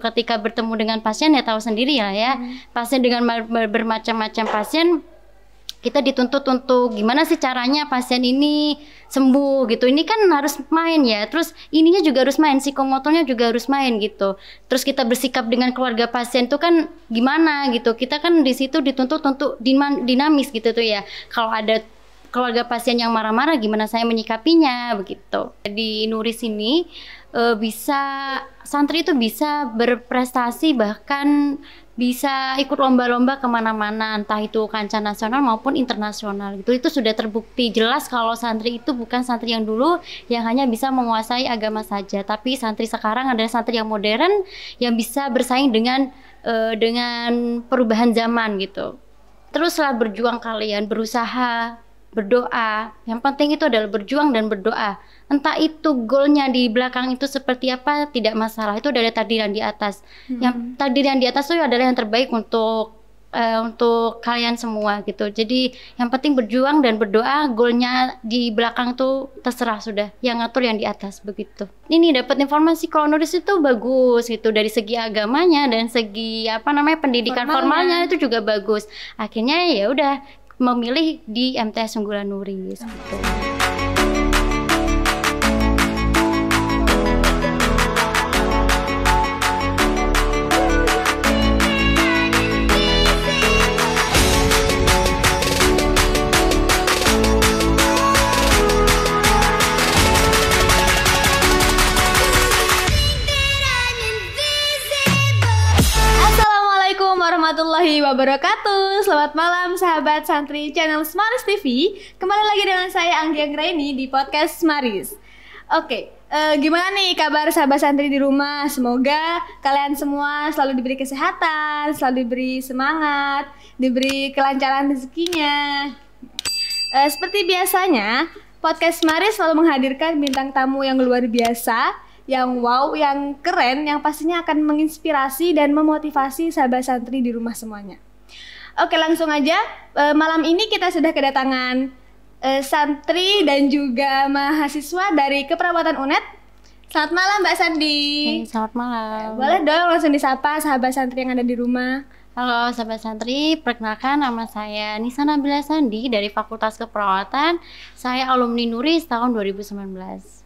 Ketika bertemu dengan pasien ya tahu sendiri ya. Pasien dengan bermacam-macam pasien, kita dituntut untuk gimana sih caranya pasien ini sembuh gitu. Ini kan harus main ya. Terus ininya juga harus main, psikomotornya juga harus main gitu. Terus kita bersikap dengan keluarga pasien tuh kan gimana gitu. Kita kan di situ dituntut untuk dinamis gitu tuh ya. Kalau ada keluarga pasien yang marah-marah, gimana saya menyikapinya begitu. Di Nuris ini santri itu bisa berprestasi, bahkan bisa ikut lomba-lomba kemana-mana, entah itu kancah nasional maupun internasional gitu. Itu sudah terbukti jelas kalau santri itu bukan santri yang dulu yang hanya bisa menguasai agama saja, tapi santri sekarang adalah santri yang modern yang bisa bersaing dengan perubahan zaman gitu. Teruslah berjuang kalian, berusaha, berdoa. Yang penting itu adalah berjuang dan berdoa. Entah itu goalnya di belakang itu seperti apa, tidak masalah. Itu adalah takdir yang di atas. Yang takdir yang di atas itu adalah yang terbaik untuk kalian semua gitu. Jadi yang penting berjuang dan berdoa. Goalnya di belakang tuh terserah sudah. Yang ngatur yang di atas begitu. Ini dapat informasi kalau Nuris itu bagus gitu dari segi agamanya dan segi pendidikan formalnya itu juga bagus. Akhirnya ya udah memilih di MTS Unggulan Nuris gitu. Warahmatullahi wabarakatuh. Selamat malam sahabat santri channel Smaris TV. Kembali lagi dengan saya Anggi Anggraini di podcast Smaris. Oke, gimana nih kabar sahabat santri di rumah? Semoga kalian semua selalu diberi kesehatan, selalu diberi semangat, diberi kelancaran rezekinya. Seperti biasanya, podcast Smaris selalu menghadirkan bintang tamu yang luar biasa, yang wow, yang keren, yang pastinya akan menginspirasi dan memotivasi sahabat santri di rumah semuanya. Oke, langsung aja. Malam ini kita sudah kedatangan santri dan juga mahasiswa dari Keperawatan UNED. Selamat malam Mbak Sandi. Selamat malam. Boleh dong langsung disapa sahabat santri yang ada di rumah. Halo sahabat santri, perkenalkan nama saya Nisa Nabila Sandi dari Fakultas Keperawatan. Saya alumni Nuris tahun 2019.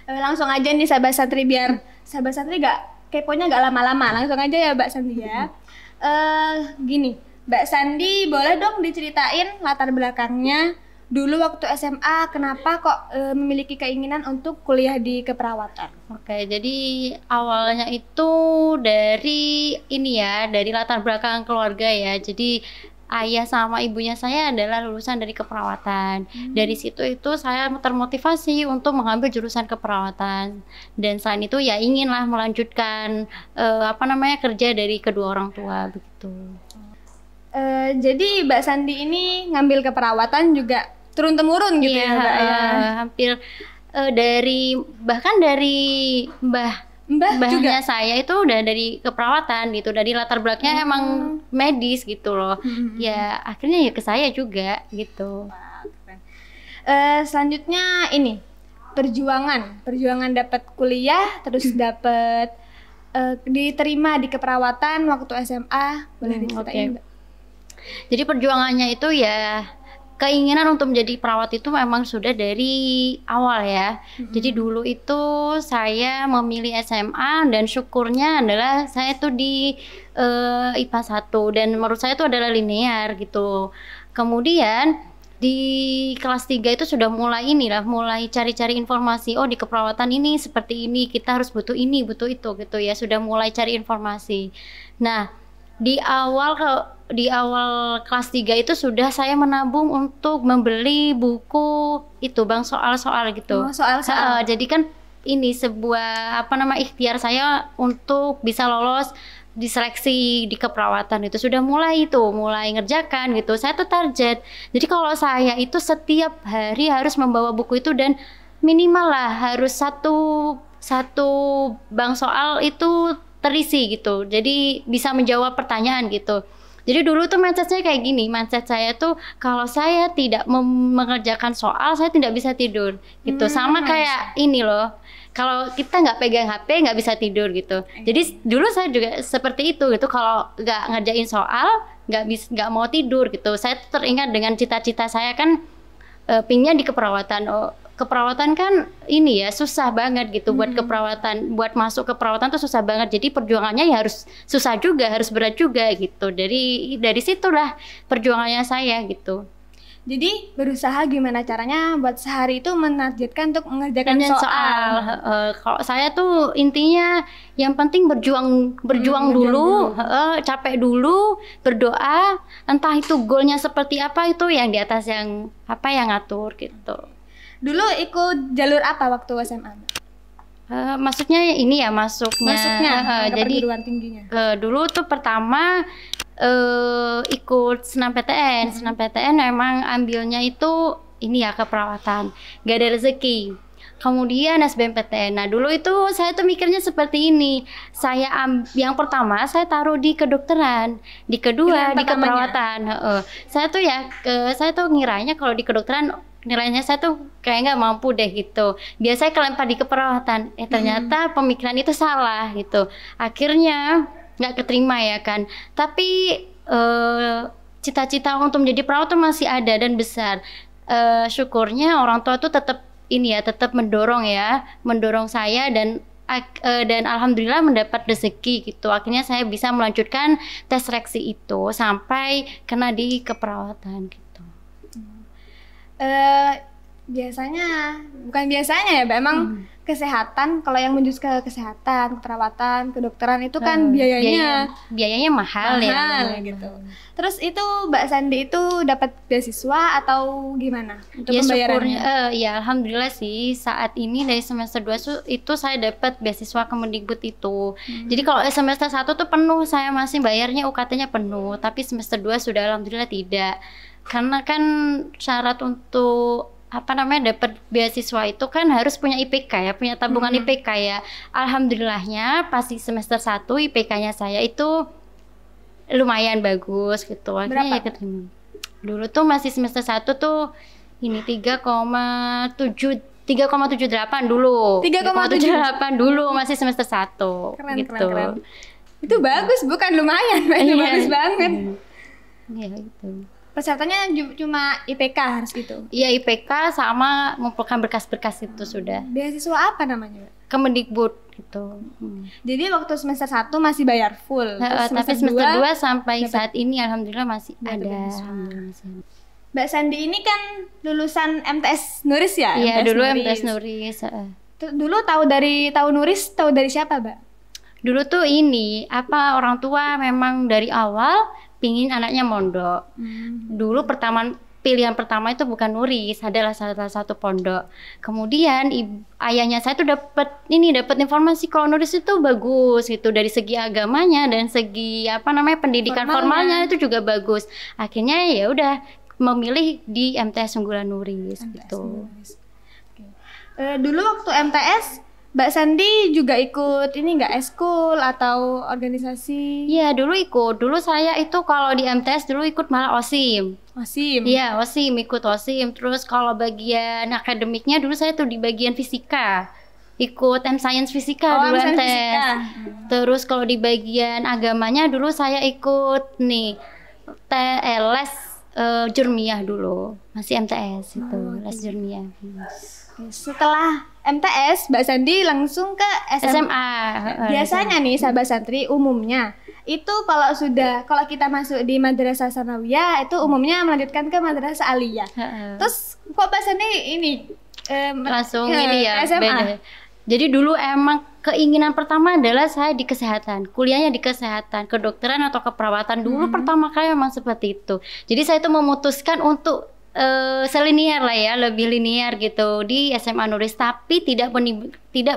Langsung aja nih sahabat santri, biar sahabat santri keponya gak lama-lama. Langsung aja ya Mbak Sandi ya. Gini, Mbak Sandi boleh dong diceritain latar belakangnya dulu waktu SMA, kenapa kok memiliki keinginan untuk kuliah di keperawatan? Oke, jadi awalnya itu dari dari latar belakang keluarga ya. Jadi ayah sama ibunya saya adalah lulusan dari keperawatan. Dari situ saya termotivasi untuk mengambil jurusan keperawatan. Dan selain itu ya inginlah melanjutkan kerja dari kedua orang tua begitu. Jadi Mbak Sandi ini ngambil keperawatan juga turun-temurun gitu ya Mbak ya? Hampir bahkan dari mbahnya saya itu udah dari keperawatan gitu, dari latar belakangnya emang medis gitu loh. Ya akhirnya ya ke saya juga gitu. Selanjutnya ini perjuangan dapat kuliah, terus dapat diterima di keperawatan waktu SMA. Boleh diceritain Mbak? Jadi perjuangannya itu ya keinginan untuk menjadi perawat itu memang sudah dari awal ya. Jadi dulu itu saya memilih SMA dan syukurnya adalah saya tuh di IPA 1 dan menurut saya itu adalah linear gitu. Kemudian di kelas 3 itu sudah mulai cari-cari informasi. Oh, di keperawatan ini seperti ini, kita harus butuh ini, butuh itu gitu ya. Sudah mulai cari informasi. Nah, di awal kelas 3 itu sudah saya menabung untuk membeli buku itu soal-soal gitu. Soal-soal. Jadi kan ini sebuah ikhtiar saya untuk bisa lolos diseleksi di keperawatan. Itu sudah mulai ngerjakan gitu. Saya tuh target. Jadi kalau saya itu setiap hari harus membawa buku itu dan minimal lah harus satu bank soal itu terisi gitu. Jadi bisa menjawab pertanyaan gitu. Jadi dulu tuh mindset saya kayak gini, mindset saya tuh kalau saya tidak mengerjakan soal, saya tidak bisa tidur gitu. Sama kayak ini loh, kalau kita nggak pegang HP nggak bisa tidur gitu. Jadi dulu saya juga seperti itu gitu, kalau nggak ngerjain soal nggak mau tidur gitu. Saya teringat dengan cita-cita saya kan, pinginnya di keperawatan. Keperawatan kan ini ya susah banget gitu buat keperawatan, buat masuk keperawatan tuh susah banget. Jadi perjuangannya ya harus susah juga, harus berat juga gitu. Dari situlah perjuangannya saya gitu. Jadi berusaha gimana caranya buat sehari itu menargetkan untuk mengerjakan soal. Kalau saya tuh intinya yang penting berjuang dulu, capek dulu, berdoa. Entah itu goalnya seperti apa, itu yang di atas yang ngatur gitu. Dulu ikut jalur apa waktu SMA? Maksudnya ini ya masuknya ke jadi perguruan tingginya. Dulu tuh pertama ikut senam PTN. Senam PTN memang ambilnya itu ini ya keperawatan, gak ada rezeki. Kemudian SBMPTN. Nah dulu itu saya tuh mikirnya seperti ini. Yang pertama saya taruh di kedokteran, di kedua di keperawatan. Saya tuh ngiranya kalau di kedokteran nilainya saya tuh kayak nggak mampu deh gitu. Biasanya kelempar di keperawatan. Ternyata pemikiran itu salah gitu. Akhirnya nggak keterima ya kan. Tapi cita-cita untuk menjadi perawat tuh masih ada dan besar. Syukurnya orang tua tuh tetap mendorong saya dan alhamdulillah mendapat rezeki gitu. Akhirnya saya bisa melanjutkan tes seleksi itu sampai kena di keperawatan gitu. Bukan biasanya ya, Mbak, emang kesehatan, kalau yang menuju ke kesehatan, keperawatan, kedokteran itu kan biayanya mahal ya gitu. Terus itu Mbak Sandi itu dapat beasiswa atau gimana untuk pembayarannya? Ya alhamdulillah sih saat ini dari semester 2 itu saya dapat beasiswa Kemendikbud itu. Jadi kalau semester 1 tuh penuh, saya masih bayarnya UKT-nya penuh, tapi semester 2 sudah alhamdulillah tidak. Karena kan syarat untuk dapat beasiswa itu kan harus punya IPK ya, punya tabungan IPK ya. Alhamdulillahnya pas di semester 1 IPK-nya saya itu lumayan bagus gitu. Akhirnya ya keterima. Dulu tuh masih semester 1 tuh ini 3,78 dulu. 3,78 dulu masih semester 1 gitu. Keren. Itu bagus, bukan lumayan, bagus banget. Iya gitu. Persyaratannya cuma IPK harus gitu? Iya IPK sama ngumpulkan berkas-berkas itu sudah. Beasiswa apa namanya? Kemendikbud gitu. Jadi waktu semester 1 masih bayar full. Tapi semester 2 sampai saat ini alhamdulillah masih ada. Mbak Sandi ini kan lulusan MTS Nuris ya? Iya dulu MTS Nuris. Dulu tahu dari siapa, Mbak? Dulu tuh orang tua memang dari awal pingin anaknya mondok. Dulu pilihan pertama itu bukan Nuris, adalah salah satu pondok. Kemudian ayahnya saya tuh dapat informasi kalau Nuris itu bagus gitu dari segi agamanya dan segi pendidikan formalnya itu juga bagus. Akhirnya ya udah memilih di MTS Unggulan Nuris gitu. Dulu waktu MTS Mbak Sandi juga ikut eskul atau organisasi? Iya dulu ikut. Dulu saya itu kalau di MTS dulu ikut malah OSIM. Iya OSIM, ikut OSIM. Terus kalau bagian akademiknya dulu saya tuh di bagian fisika. Ikut M-Science Fisika dulu MTS. Terus kalau di bagian agamanya dulu saya ikut TLS Jurmiyah dulu. Masih MTS itu, les Jurmiyah. Setelah MTS, Mbak Sandi langsung ke SMA. Biasanya nih sahabat santri umumnya itu kalau kita masuk di madrasah sanawiyah itu umumnya melanjutkan ke madrasah aliyah. Terus kok Mbak Sandi langsung SMA? Beda. Jadi dulu emang keinginan pertama adalah saya di kesehatan, kuliahnya di kesehatan, kedokteran atau keperawatan. Dulu pertama kali memang seperti itu. Jadi saya itu memutuskan untuk selinier lah ya, lebih linear gitu di SMA Nuris, tapi tidak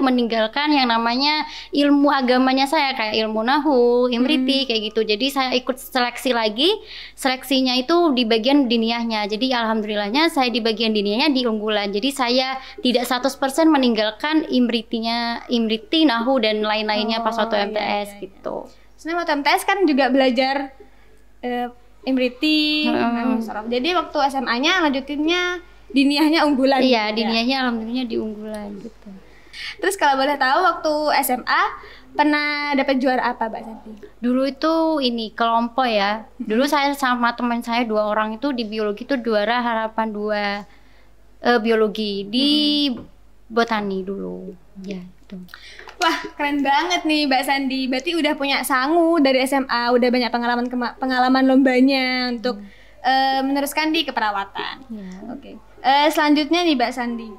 meninggalkan yang namanya ilmu agamanya saya kayak ilmu nahu, imriti kayak gitu. Jadi saya ikut seleksi lagi, seleksinya itu di bagian diniyahnya. Jadi alhamdulillahnya saya di bagian diniyahnya di unggulan. Jadi saya tidak 100% meninggalkan imriti, nahu dan lain-lainnya pas waktu MTS gitu. Sebenarnya waktu MTS kan juga belajar Imriti, jadi waktu SMA-nya lanjutinnya diniyahnya unggulan. Iya, diniyahnya alhamdulillah di unggulan gitu. Terus kalau boleh tahu waktu SMA pernah dapat juara apa Mbak Santi? Dulu itu ini kelompok ya. Dulu saya sama teman saya 2 orang itu di biologi itu juara harapan 2 biologi di botani dulu. Ya, itu. Wah, keren banget nih Mbak Sandi. Berarti udah punya sangu dari SMA, udah banyak pengalaman lombanya untuk meneruskan di keperawatan. Ya. Oke. Selanjutnya nih Mbak Sandi.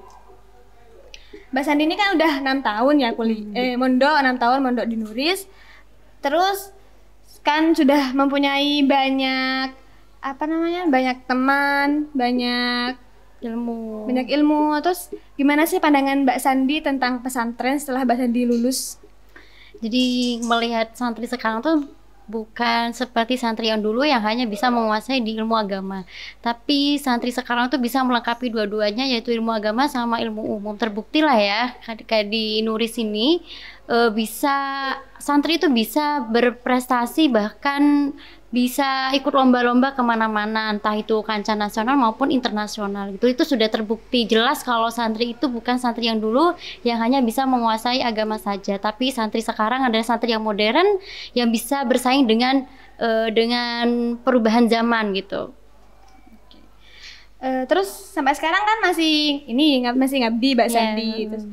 Mbak Sandi ini kan udah 6 tahun ya mondok 6 tahun mondok di Nuris. Terus kan sudah mempunyai banyak banyak teman, banyak ilmu. Terus gimana sih pandangan Mbak Sandi tentang pesantren setelah Mbak Sandi lulus? Jadi melihat santri sekarang tuh bukan seperti santri yang dulu yang hanya bisa menguasai di ilmu agama, tapi santri sekarang tuh bisa melengkapi dua-duanya, yaitu ilmu agama sama ilmu umum. Terbukti lah ya kayak di Nuris ini santri itu bisa berprestasi, bahkan bisa ikut lomba-lomba kemana-mana, entah itu kancah nasional maupun internasional gitu. Itu sudah terbukti jelas kalau santri itu bukan santri yang dulu yang hanya bisa menguasai agama saja, tapi santri sekarang adalah santri yang modern yang bisa bersaing dengan perubahan zaman gitu. Terus sampai sekarang kan masih ngabdi Mbak Sandi. Terus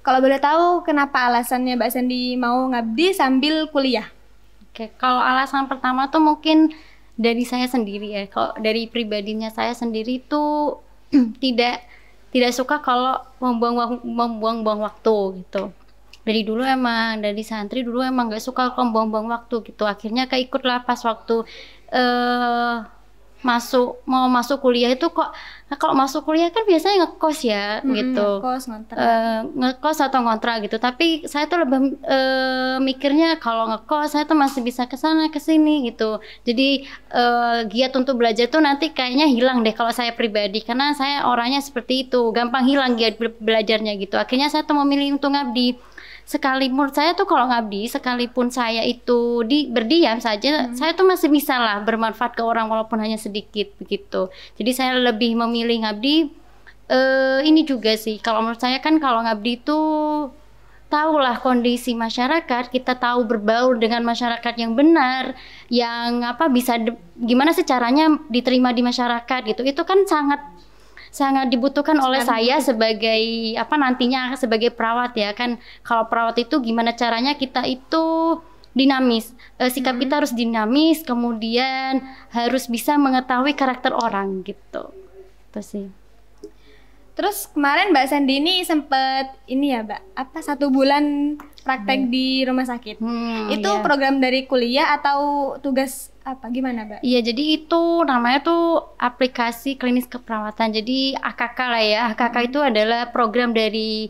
kalau boleh tahu kenapa alasannya Mbak Sandi mau ngabdi sambil kuliah? Oke, kalau alasan pertama tuh mungkin dari saya sendiri ya. Kalau dari pribadinya saya sendiri tuh tidak suka kalau membuang-buang waktu gitu. Dari santri dulu emang gak suka kalau membuang-buang waktu gitu. Akhirnya keikutlah pas waktu mau masuk kuliah itu kok kalau masuk kuliah kan biasanya ngekos ya gitu, ngekos atau ngontrak gitu, tapi saya tuh lebih mikirnya kalau ngekos saya tuh masih bisa kesana kesini gitu, jadi giat untuk belajar tuh nanti kayaknya hilang deh kalau saya pribadi, karena saya orangnya seperti itu, gampang hilang giat belajarnya gitu. Akhirnya saya tuh memilih untuk ngabdi. Menurut saya tuh kalau ngabdi, sekalipun saya itu berdiam saja, saya tuh masih bisa lah bermanfaat ke orang walaupun hanya sedikit begitu. Jadi saya lebih memilih ngabdi. Ini juga sih, kalau menurut saya kan kalau ngabdi itu tahulah kondisi masyarakat, kita tahu berbaur dengan masyarakat yang benar, yang gimana sih caranya diterima di masyarakat gitu. Itu kan sangat dibutuhkan oleh saya sebagai nantinya sebagai perawat ya kan. Kalau perawat itu gimana caranya kita itu dinamis, sikap kita harus dinamis, kemudian harus bisa mengetahui karakter orang gitu. Itu sih. Terus kemarin Mbak Sandi ini sempet Mbak 1 bulan praktek di rumah sakit. Itu program dari kuliah atau tugas gimana Mbak? Iya, jadi itu namanya tuh aplikasi klinis keperawatan. Jadi AKK lah ya. AKK itu adalah program dari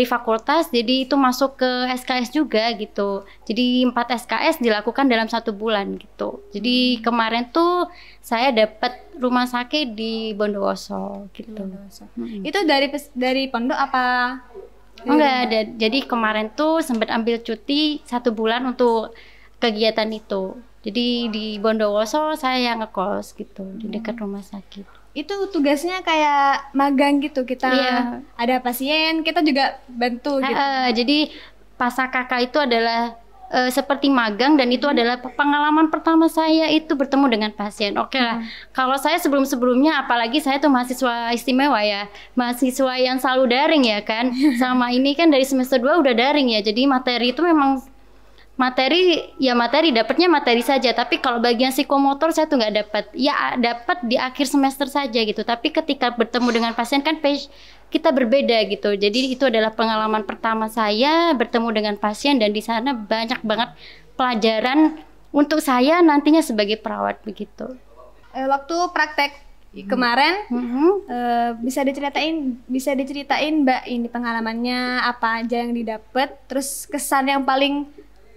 fakultas, jadi itu masuk ke SKS juga gitu. Jadi 4 SKS dilakukan dalam 1 bulan gitu. Jadi kemarin tuh saya dapat rumah sakit di Bondowoso gitu. Itu dari pondok apa? Enggak, jadi kemarin tuh sempat ambil cuti 1 bulan untuk kegiatan itu. Jadi di Bondowoso saya ngekos gitu di dekat rumah sakit. Itu tugasnya kayak magang gitu, kita ada pasien, kita juga bantu gitu. Jadi pas AKK itu adalah seperti magang, dan itu adalah pengalaman pertama saya itu bertemu dengan pasien. Oke lah, kalau saya sebelumnya, apalagi saya tuh mahasiswa istimewa ya, mahasiswa yang selalu daring ya kan, sama ini kan dari semester 2 udah daring ya, jadi materi itu memang dapatnya materi saja, tapi kalau bagian psikomotor saya tuh nggak dapat. Ya dapat di akhir semester saja gitu, tapi ketika bertemu dengan pasien kan kita berbeda gitu. Jadi itu adalah pengalaman pertama saya bertemu dengan pasien, dan di sana banyak banget pelajaran untuk saya nantinya sebagai perawat begitu. Waktu praktek kemarin bisa diceritain Mbak ini pengalamannya apa aja yang didapat, terus kesan yang paling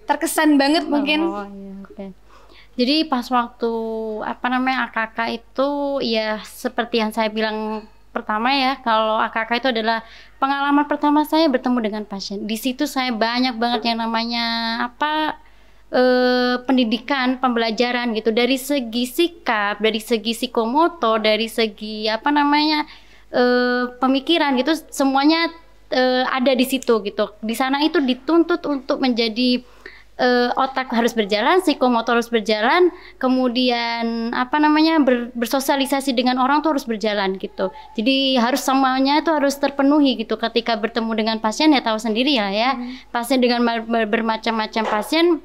terkesan banget mungkin. Okay. Jadi pas waktu AKK itu ya seperti yang saya bilang pertama ya, kalau AKK itu adalah pengalaman pertama saya bertemu dengan pasien. Di situ saya banyak banget yang namanya pendidikan, pembelajaran gitu, dari segi sikap, dari segi psikomotor, dari segi pemikiran gitu, semuanya ada di situ gitu. Di sana itu dituntut untuk menjadi otak harus berjalan, psikomotor harus berjalan, kemudian bersosialisasi dengan orang tuh harus berjalan gitu. Jadi harus semuanya itu harus terpenuhi gitu. Ketika bertemu dengan pasien ya tahu sendiri ya, pasien dengan bermacam-macam pasien,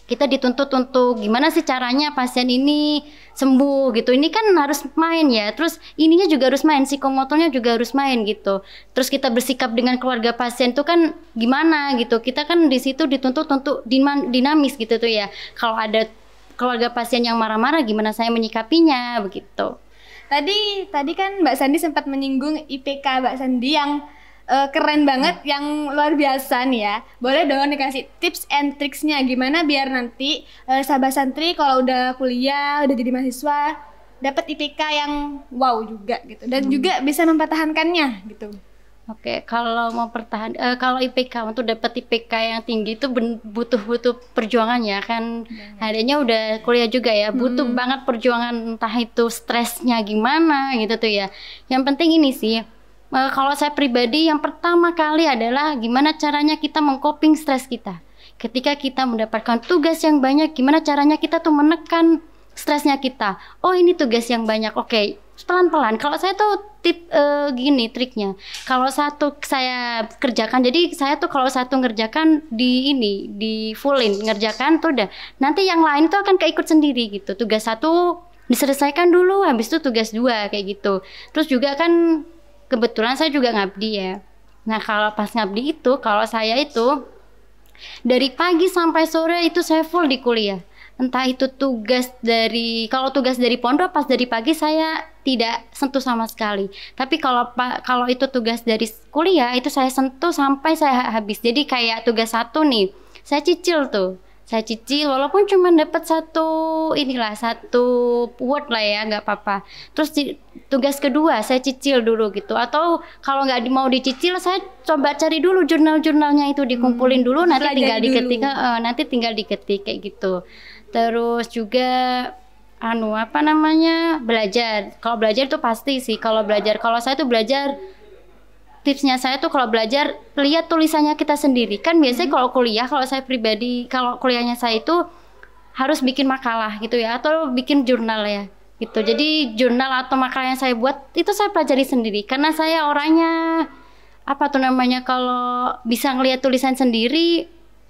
kita dituntut untuk gimana sih caranya pasien ini sembuh gitu. Ini kan harus main ya. Terus ininya juga harus main, psikomotornya juga harus main gitu. Terus kita bersikap dengan keluarga pasien tuh kan gimana gitu. Kita kan di situ dituntut untuk dinamis gitu tuh ya. Kalau ada keluarga pasien yang marah-marah gimana saya menyikapinya begitu. Tadi kan Mbak Sandi sempat menyinggung IPK Mbak Sandi yang keren banget, yang luar biasa nih ya. Boleh dong dikasih tips and tricksnya gimana biar nanti sahabat santri kalau udah kuliah, udah jadi mahasiswa dapat IPK yang wow juga gitu, dan juga bisa mempertahankannya gitu. Oke, kalau mau kalau IPK untuk dapat IPK yang tinggi itu butuh perjuangan ya kan. Adanya udah kuliah juga ya, butuh banget perjuangan, entah itu stresnya gimana gitu tuh ya. Yang penting ini sih, kalau saya pribadi yang pertama kali adalah gimana caranya kita mengcoping stres kita. Ketika kita mendapatkan tugas yang banyak, gimana caranya kita tuh menekan stresnya kita. Oh ini tugas yang banyak, oke, pelan-pelan. Kalau saya tuh gini triknya. Kalau satu saya kerjakan, jadi saya tuh kalau satu ngerjakan di fullin, ngerjakan tuh udah. Nanti yang lain tuh akan keikut sendiri gitu. Tugas satu diselesaikan dulu, habis itu tugas dua kayak gitu. Terus juga kan kebetulan saya juga ngabdi ya. Nah kalau pas ngabdi itu, kalau saya itu dari pagi sampai sore itu saya full di kuliah. Entah itu kalau tugas dari pondok pas dari pagi saya tidak sentuh sama sekali. Tapi kalau itu tugas dari kuliah itu saya sentuh sampai saya habis. Jadi kayak tugas satu nih, saya cicil tuh. Saya cicil walaupun cuma dapat satu word lah ya, nggak apa-apa. Terus tugas kedua saya cicil dulu gitu, atau kalau nggak mau dicicil saya coba cari dulu jurnal-jurnalnya itu, dikumpulin dulu, nanti tinggal diketik kayak gitu. Terus juga belajar. Kalau belajar itu pasti sih, kalau saya tuh belajar, tipsnya saya tuh kalau belajar lihat tulisannya kita sendiri. Kan biasanya kalau saya pribadi, kalau kuliahnya saya itu harus bikin makalah gitu ya, atau bikin jurnal ya gitu. Jadi jurnal atau makalah yang saya buat itu saya pelajari sendiri, karena saya orangnya kalau bisa ngelihat tulisan sendiri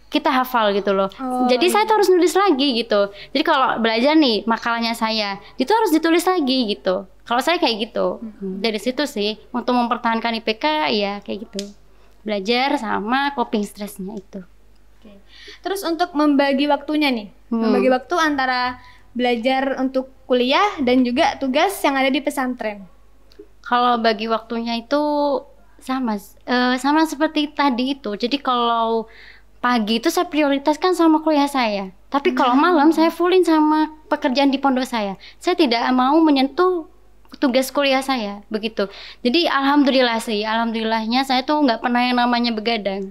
kita hafal gitu loh. Jadi saya tuh harus nulis lagi gitu. Jadi kalau belajar nih makalahnya saya itu harus ditulis lagi gitu. Kalau saya kayak gitu. Dari situ sih untuk mempertahankan IPK ya kayak gitu. Belajar sama coping stresnya itu. Oke. Terus untuk membagi waktunya nih, membagi waktu antara belajar untuk kuliah dan juga tugas yang ada di pesantren. Kalau bagi waktunya itu sama seperti tadi itu. Jadi kalau pagi itu saya prioritaskan sama kuliah saya. Tapi kalau malam saya fullin sama pekerjaan di pondok saya. Saya tidak mau menyentuh tugas kuliah saya begitu. Jadi alhamdulillahnya saya tuh nggak pernah yang namanya begadang.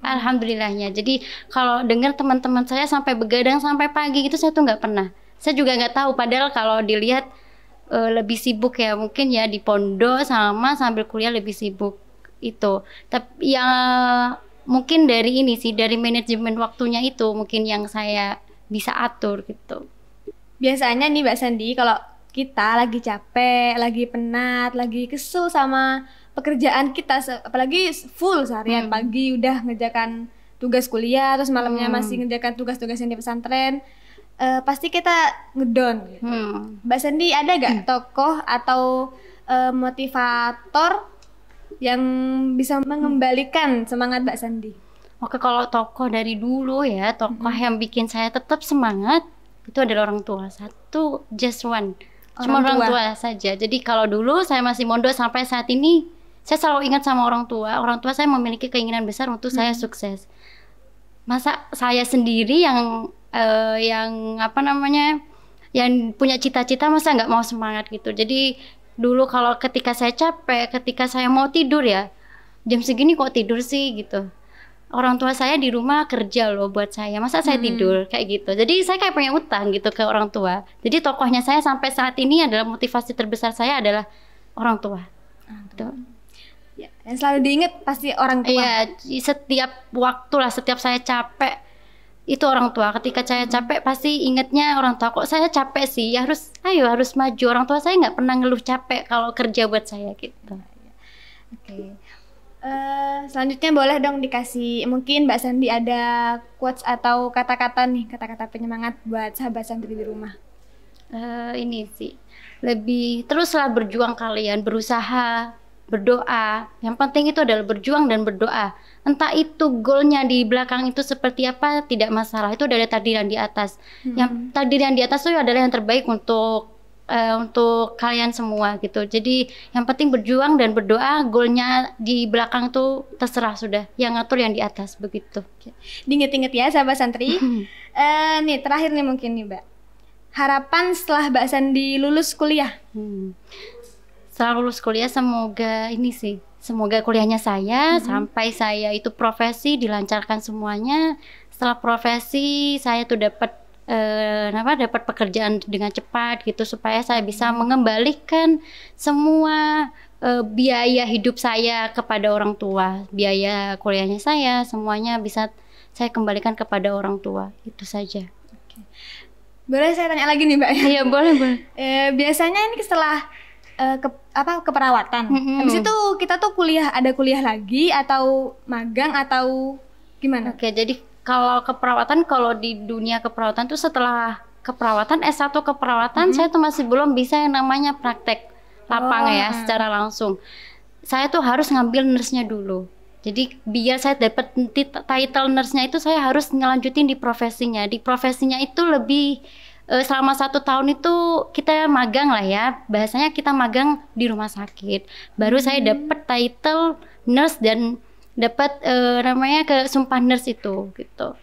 Alhamdulillahnya. Jadi kalau dengar teman-teman saya sampai begadang sampai pagi gitu, saya tuh nggak pernah. Saya juga nggak tahu. Padahal kalau dilihat lebih sibuk ya mungkin ya di pondok sama sambil kuliah lebih sibuk itu. Tapi ya mungkin dari manajemen waktunya itu mungkin yang saya bisa atur gitu. Biasanya nih Mbak Sandi, kalau kita lagi capek, lagi penat, lagi kesel sama pekerjaan kita, apalagi full seharian, pagi udah ngerjakan tugas kuliah, terus malamnya masih ngerjakan tugas-tugas yang di pesantren, pasti kita ngedown gitu. Mbak Sandi ada gak tokoh atau motivator yang bisa mengembalikan semangat Mbak Sandi? Oke, kalau tokoh dari dulu ya, tokoh yang bikin saya tetap semangat itu adalah orang tua. Just one. Cuma orang tua saja. Jadi kalau dulu saya masih mondok sampai saat ini, saya selalu ingat sama orang tua. Orang tua saya memiliki keinginan besar untuk saya sukses. Masa saya sendiri yang punya cita-cita, masa nggak mau semangat gitu. Jadi dulu kalau ketika saya capek, ketika saya mau tidur ya, jam segini kok tidur sih gitu. Orang tua saya di rumah kerja loh buat saya, masa saya tidur kayak gitu. Jadi saya kayak punya utang gitu ke orang tua. Jadi tokohnya saya sampai saat ini adalah motivasi terbesar saya adalah orang tua. Ya. Dan selalu diingat pasti orang tua. Iya, setiap waktu lah, setiap saya capek itu orang tua. Ketika saya capek pasti ingetnya orang tua. Kok saya capek sih? Ya harus maju. Orang tua saya nggak pernah ngeluh capek kalau kerja buat saya gitu. Oke. Selanjutnya boleh dong dikasih, mungkin Mbak Sandi ada quotes atau kata-kata nih, kata-kata penyemangat buat sahabat santri di rumah. Ini sih, lebih teruslah berjuang kalian, berusaha, berdoa. Yang penting itu adalah berjuang dan berdoa. Entah itu goalnya di belakang itu seperti apa, tidak masalah. Itu adalah takdir yang di atas. Yang takdir yang di atas itu adalah yang terbaik untuk kalian semua gitu. Jadi yang penting berjuang dan berdoa. Goalnya di belakang tuh terserah sudah. Yang ngatur yang di atas begitu. Diinget-inget ya sahabat santri. Nih terakhir nih mungkin nih Mbak. Harapan setelah Mbak Sandi lulus kuliah. Setelah lulus kuliah semoga ini sih. Semoga kuliahnya saya sampai saya itu profesi dilancarkan semuanya. Setelah profesi saya tuh dapat dapat pekerjaan dengan cepat gitu supaya saya bisa mengembalikan semua biaya hidup saya kepada orang tua, biaya kuliahnya saya semuanya bisa saya kembalikan kepada orang tua. Itu saja. Boleh saya tanya lagi nih Mbak? Iya boleh. Biasanya ini setelah keperawatan, habis itu kita tuh ada kuliah lagi atau magang atau gimana? Oke, jadi kalau keperawatan, kalau di dunia keperawatan tuh setelah keperawatan S1 keperawatan saya tuh masih belum bisa yang namanya praktek lapang ya secara langsung. Saya tuh harus ngambil nurse-nya dulu. Jadi biar saya dapat title nurse-nya itu saya harus ngelanjutin di profesinya. Di profesinya itu lebih selama 1 tahun itu kita magang lah ya. Bahasanya kita magang di rumah sakit. Baru saya dapat title nurse dan dapat namanya ke sumpah nurse itu gitu.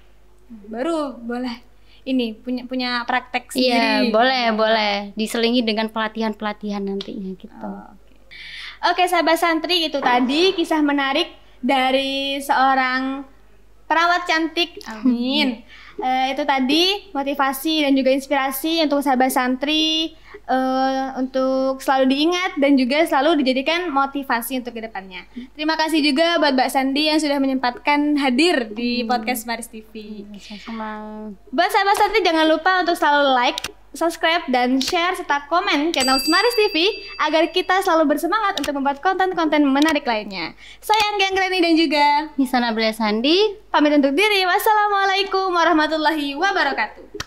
Baru boleh ini punya praktek sendiri. Iya, boleh diselingi dengan pelatihan nantinya gitu. Oke, sahabat santri, itu tadi kisah menarik dari seorang perawat cantik. Amin. Itu tadi motivasi dan juga inspirasi untuk sahabat santri untuk selalu diingat dan juga selalu dijadikan motivasi untuk kedepannya. Terima kasih juga buat Mbak Sandi yang sudah menyempatkan hadir di podcast Maris TV. Buat sahabat santri jangan lupa untuk selalu like, subscribe, dan share serta komen channel Maris TV agar kita selalu bersemangat untuk membuat konten-konten menarik lainnya. Saya Anggi Anggreni dan juga Nisa Nabila Sandi pamit untuk diri. Wassalamualaikum warahmatullahi wabarakatuh.